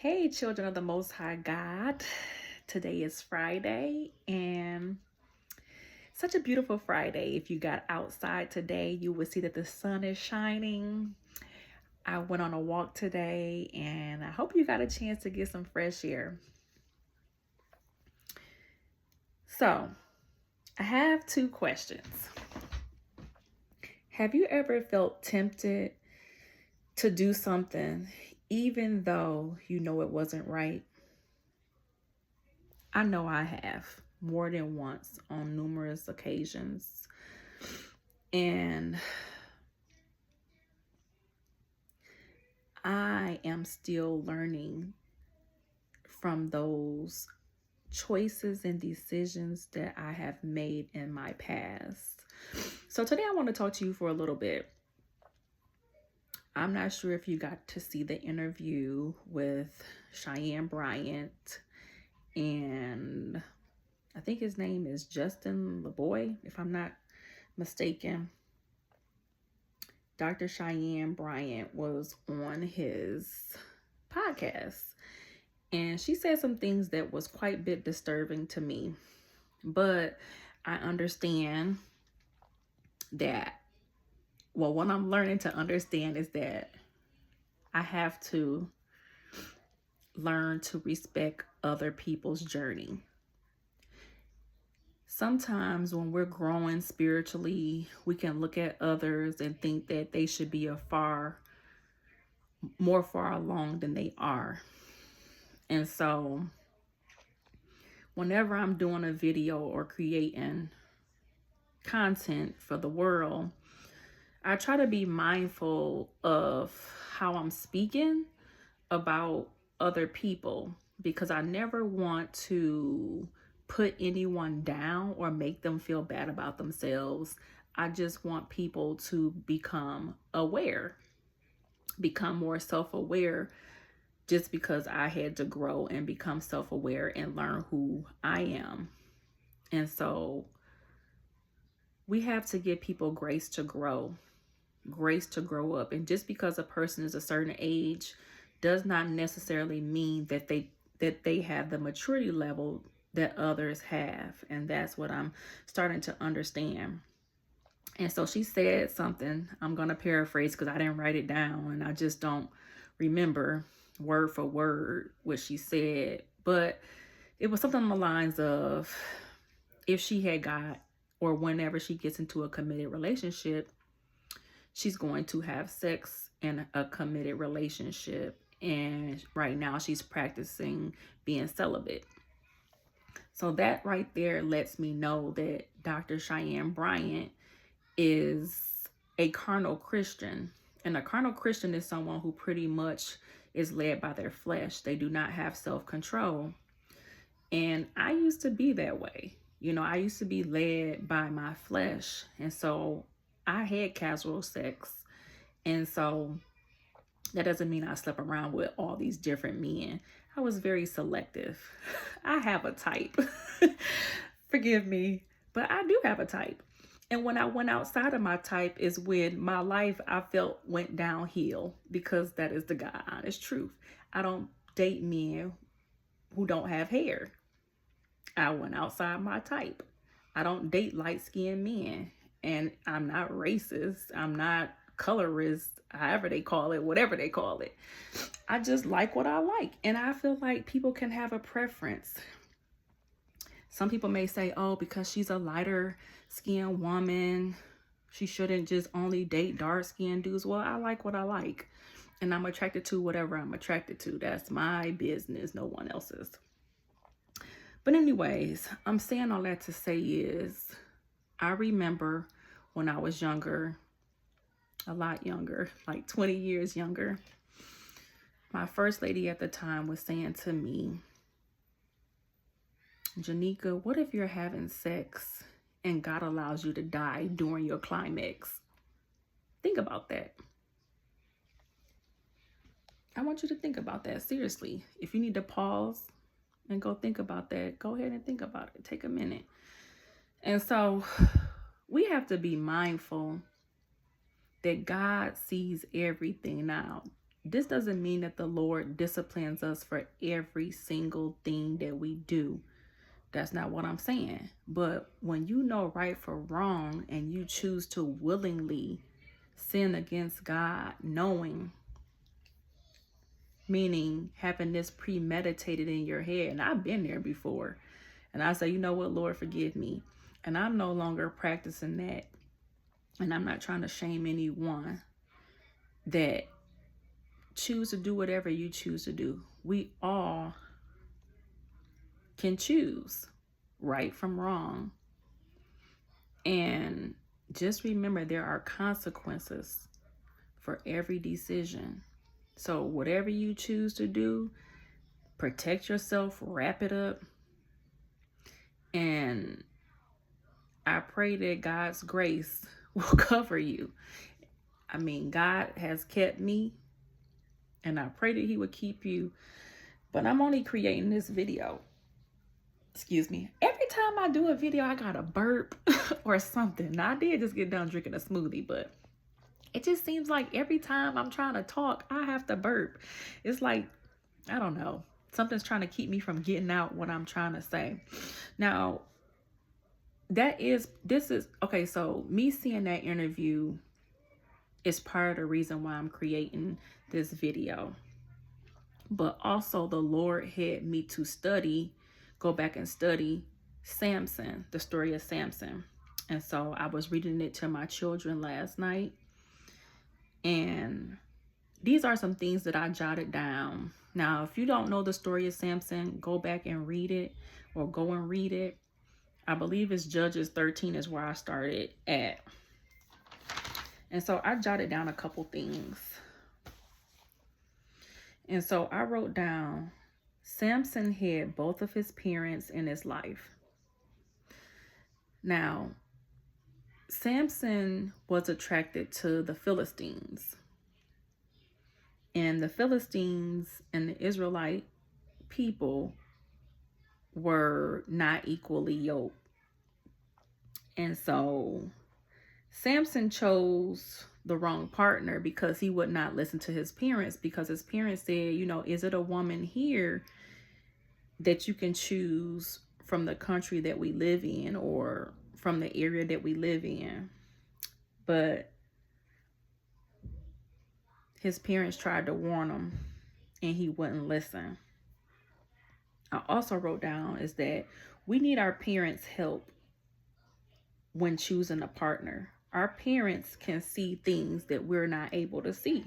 Hey, children of the Most High God. Today is Friday, and such a beautiful Friday. If you got outside today, you will see that the sun is shining. I went on a walk today, and I hope you got a chance to get some fresh air. So, I have two questions. Have you ever felt tempted to do something even though you know it wasn't right? I know I have more than once on numerous occasions. And I am still learning from those choices and decisions that I have made in my past. So today I want to talk to you for a little bit. I'm not sure if you got to see the interview with Cheyenne Bryant, and I think his name is Justin LeBoy, if I'm not mistaken. Dr. Cheyenne Bryant was on his podcast, and she said some things that was quite a bit disturbing to me. But I understand that, well, what I'm learning to understand is that I have to learn to respect other people's journey. Sometimes when we're growing spiritually, we can look at others and think that they should be more far along than they are. And so whenever I'm doing a video or creating content for the world, I try to be mindful of how I'm speaking about other people, because I never want to put anyone down or make them feel bad about themselves. I just want people to become aware, become more self-aware, just because I had to grow and become self-aware and learn who I am. And so we have to give people grace to grow up. And just because a person is a certain age does not necessarily mean that they have the maturity level that others have. And that's what I'm starting to understand. And so she said something, I'm going to paraphrase because I didn't write it down and I just don't remember word for word what she said, but it was something along the lines of, if she had got, or whenever she gets into a committed relationship, she's going to have sex in a committed relationship. And right now she's practicing being celibate. So that right there lets me know that Dr. Cheyenne Bryant is a carnal Christian. And a carnal Christian is someone who pretty much is led by their flesh. They do not have self-control. And I used to be that way. I used to be led by my flesh. And so I had casual sex. And so that doesn't mean I slept around with all these different men. I was very selective. I have a type. Forgive me, but I do have a type. And when I went outside of my type is when my life, I felt, went downhill, because that is the God honest truth. I don't date men who don't have hair. I went outside my type. I don't date light-skinned men. And I'm not racist. I'm not colorist, however they call it, whatever they call it. I just like what I like. And I feel like people can have a preference. Some people may say, oh, because she's a lighter skinned woman, she shouldn't just only date dark skinned dudes. Well, I like what I like. And I'm attracted to whatever I'm attracted to. That's my business, no one else's. But anyways, I'm saying all that to say is, I remember when I was younger, a lot younger, like 20 years younger, my first lady at the time was saying to me, Janika, what if you're having sex and God allows you to die during your climax? Think about that. I want you to think about that seriously. If you need to pause and go think about that, go ahead and think about it. Take a minute. And so we have to be mindful that God sees everything. Now, this doesn't mean that the Lord disciplines us for every single thing that we do. That's not what I'm saying. But when you know right from wrong and you choose to willingly sin against God, knowing, meaning having this premeditated in your head, and I've been there before, and I say, you know what, Lord, forgive me. And I'm no longer practicing that. And I'm not trying to shame anyone that choose to do whatever you choose to do. We all can choose right from wrong. And just remember, there are consequences for every decision. So whatever you choose to do, protect yourself, wrap it up. And I pray that God's grace will cover you. I mean, God has kept me, and I pray that he would keep you. But I'm only creating this video. Excuse me. Every time I do a video, I got a burp or something. Now, I did just get done drinking a smoothie, but it just seems like every time I'm trying to talk, I have to burp. It's like, I don't know. Something's trying to keep me from getting out what I'm trying to say. Now, okay, so me seeing that interview is part of the reason why I'm creating this video. But also the Lord had me to go back and study Samson, the story of Samson. And so I was reading it to my children last night. And these are some things that I jotted down. Now, if you don't know the story of Samson, go back and read it, or go and read it. I believe it's Judges 13 is where I started at. And so I jotted down a couple things. And so I wrote down, Samson had both of his parents in his life. Now, Samson was attracted to the Philistines. And the Philistines and the Israelite people were not equally yoked. And so Samson chose the wrong partner because he would not listen to his parents, because his parents said, you know, is it a woman here that you can choose from the country that we live in or from the area that we live in? But his parents tried to warn him and he wouldn't listen. I also wrote down is that we need our parents' help when choosing a partner. Our parents can see things that we're not able to see.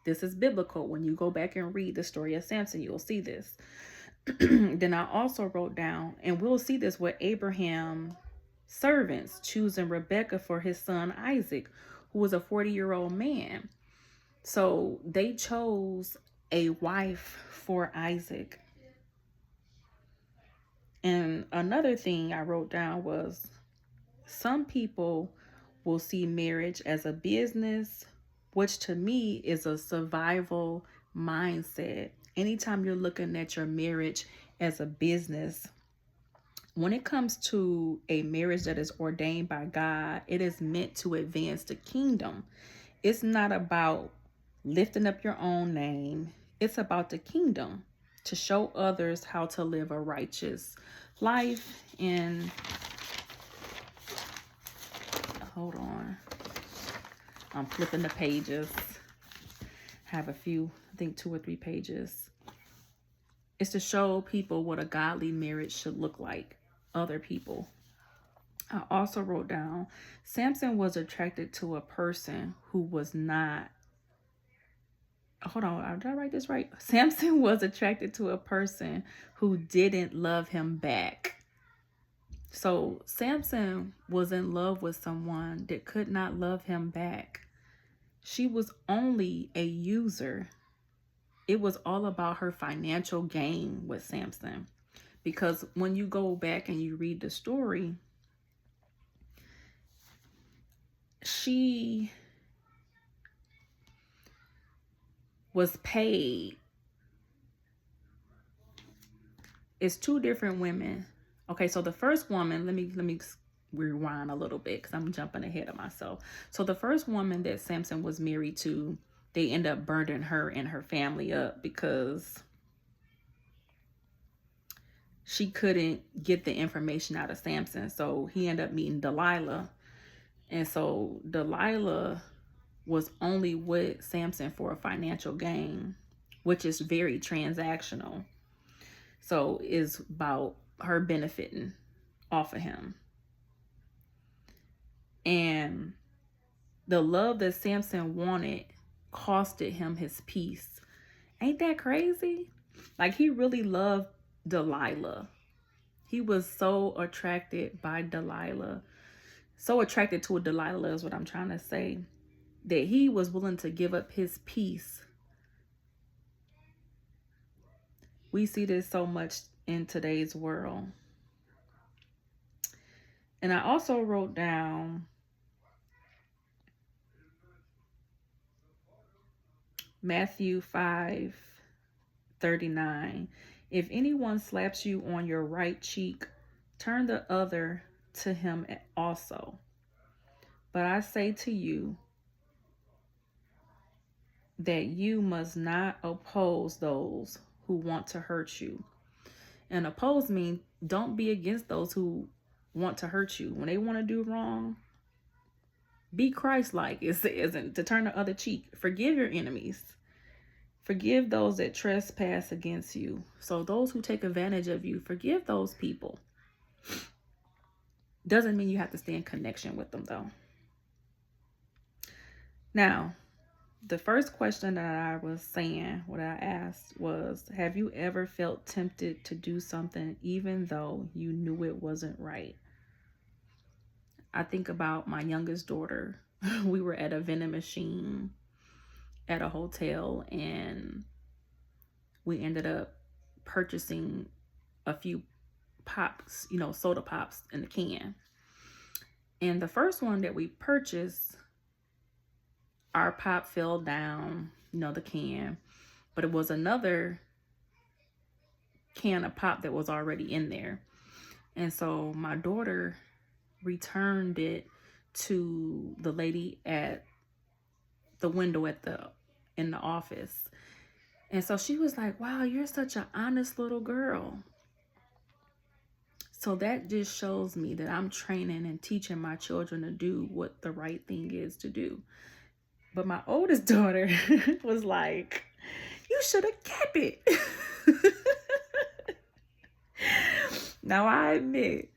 This is biblical. When you go back and read the story of Samson, you'll see this. Then I also wrote down, and we'll see this with Abraham's servants choosing Rebekah for his son Isaac, who was a 40-year-old man. So they chose a wife for Isaac. And another thing I wrote down was, some people will see marriage as a business, which to me is a survival mindset. Anytime you're looking at your marriage as a business, when it comes to a marriage that is ordained by God, it is meant to advance the kingdom. It's not about lifting up your own name. It's about the kingdom, to show others how to live a righteous life. And hold on, I'm flipping the pages. I have a few, I think 2 or 3 pages. It's to show people what a godly marriage should look like, other people. I also wrote down, Samson was attracted to a person who was not, hold on, did I write this right? Samson was attracted to a person who didn't love him back. So Samson was in love with someone that could not love him back. She was only a user. It was all about her financial gain with Samson. Because when you go back and you read the story, she was paid. It's 2 different women. Okay, so the first woman, let me rewind a little bit because I'm jumping ahead of myself. So the first woman that Samson was married to they end up burning her and her family up because she couldn't get the information out of Samson. So he ended up meeting Delilah. And so Delilah was only with Samson for a financial gain, which is very transactional. So it's about her benefiting off of him. And the love that Samson wanted costed him his peace. Ain't that crazy? Like, he really loved Delilah. He was so attracted by Delilah. So attracted to Delilah is what I'm trying to say. That he was willing to give up his peace. We see this so much in today's world. And I also wrote down Matthew 5:39. If anyone slaps you on your right cheek, turn the other to him also. But I say to you that you must not oppose those who want to hurt you. And oppose means don't be against those who want to hurt you. When they want to do wrong, be Christ-like. It isn't to turn the other cheek. Forgive your enemies. Forgive those that trespass against you. So those who take advantage of you, forgive those people. Doesn't mean you have to stay in connection with them, though. Now, the first question that I was saying, what I asked was, have you ever felt tempted to do something even though you knew it wasn't right? I think about my youngest daughter. We were at a vending machine at a hotel, and we ended up purchasing a few pops, soda pops in the can. And the first one that we purchased, our pop fell down, the can, but it was another can of pop that was already in there. And so my daughter returned it to the lady at the window in the office. And so she was like, wow, you're such an honest little girl. So that just shows me that I'm training and teaching my children to do what the right thing is to do. But my oldest daughter was like, you should have kept it. Now, I admit,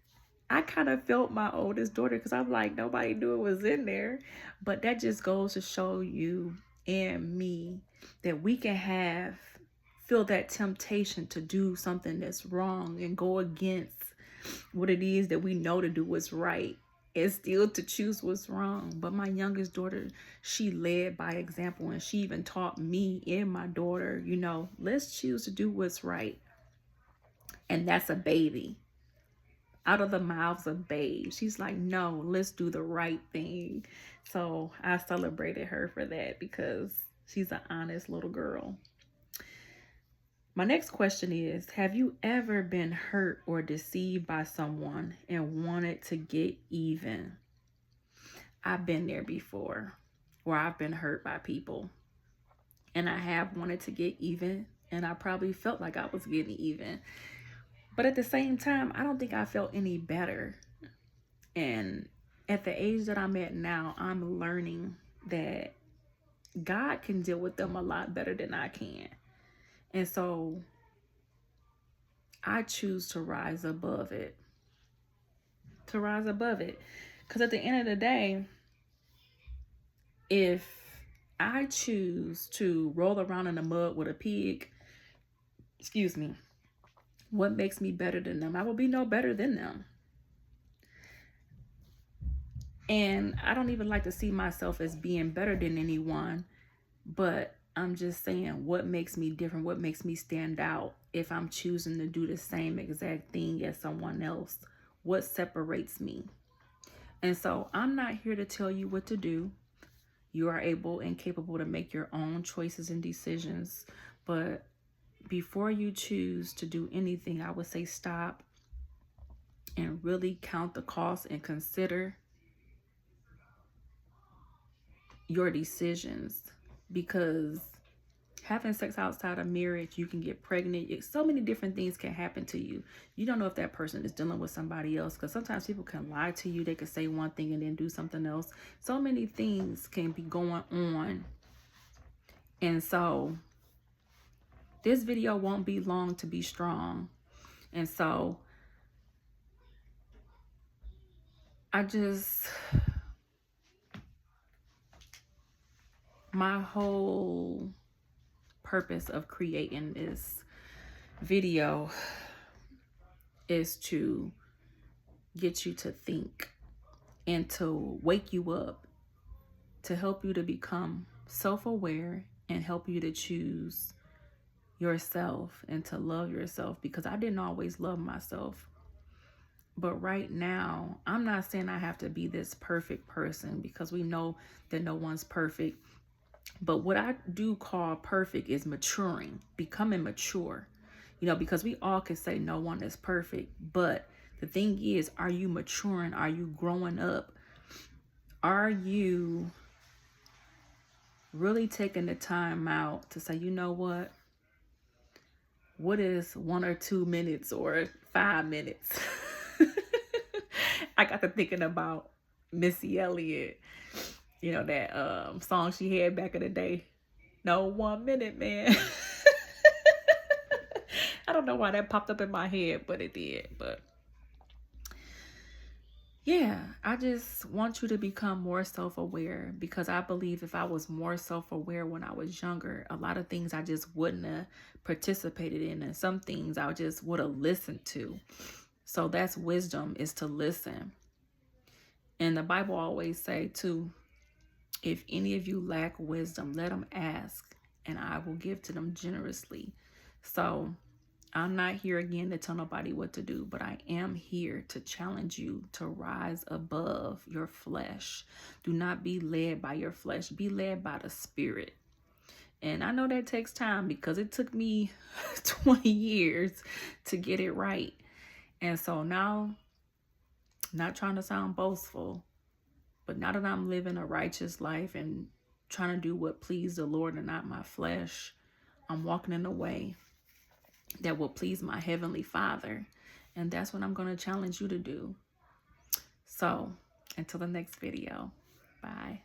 I kind of felt my oldest daughter because I'm like, nobody knew it was in there. But that just goes to show you and me that we can feel that temptation to do something that's wrong and go against what it is that we know to do is right, and still to choose what's wrong. But my youngest daughter, she led by example, and she even taught me and my daughter, let's choose to do what's right. And that's a baby. Out of the mouths of babes. She's like, no, let's do the right thing. So I celebrated her for that because she's an honest little girl. My next question is, have you ever been hurt or deceived by someone and wanted to get even? I've been there before, where I've been hurt by people, and I have wanted to get even, and I probably felt like I was getting even. But at the same time, I don't think I felt any better. And at the age that I'm at now, I'm learning that God can deal with them a lot better than I can. And so I choose to rise above it. Because at the end of the day, if I choose to roll around in the mud with a pig, what makes me better than them? I will be no better than them. And I don't even like to see myself as being better than anyone, but I'm just saying, what makes me different? What makes me stand out if I'm choosing to do the same exact thing as someone else? What separates me? And so I'm not here to tell you what to do. You are able and capable to make your own choices and decisions. But before you choose to do anything, I would say stop and really count the cost and consider your decisions. because having sex outside of marriage, you can get pregnant. So many different things can happen to you. You don't know if that person is dealing with somebody else, because sometimes people can lie to you. They can say one thing and then do something else. So many things can be going on. And so this video won't be long to be strong. And so my whole purpose of creating this video is to get you to think and to wake you up, to help you to become self-aware and help you to choose yourself and to love yourself, because I didn't always love myself. But right now, I'm not saying I have to be this perfect person, because we know that no one's perfect. But what I do call perfect is maturing, becoming mature. You know, because we all can say no one is perfect. But the thing is, are you maturing? Are you growing up? Are you really taking the time out to say, you know what? What is 1 or 2 minutes or 5 minutes? I got to thinking about Missy Elliott. You know, that song she had back in the day. No 1 minute, man. I don't know why that popped up in my head, but it did. But yeah, I just want you to become more self-aware, because I believe if I was more self-aware when I was younger, a lot of things I just wouldn't have participated in, and some things I just would have listened to. So that's wisdom, is to listen. And the Bible always say too, if any of you lack wisdom, let them ask, and I will give to them generously. So I'm not here again to tell nobody what to do, but I am here to challenge you to rise above your flesh. Do not be led by your flesh. Be led by the Spirit. And I know that takes time, because it took me 20 years to get it right. And so now, not trying to sound boastful, but now that I'm living a righteous life and trying to do what pleased the Lord and not my flesh, I'm walking in a way that will please my Heavenly Father. And that's what I'm going to challenge you to do. So until the next video, bye.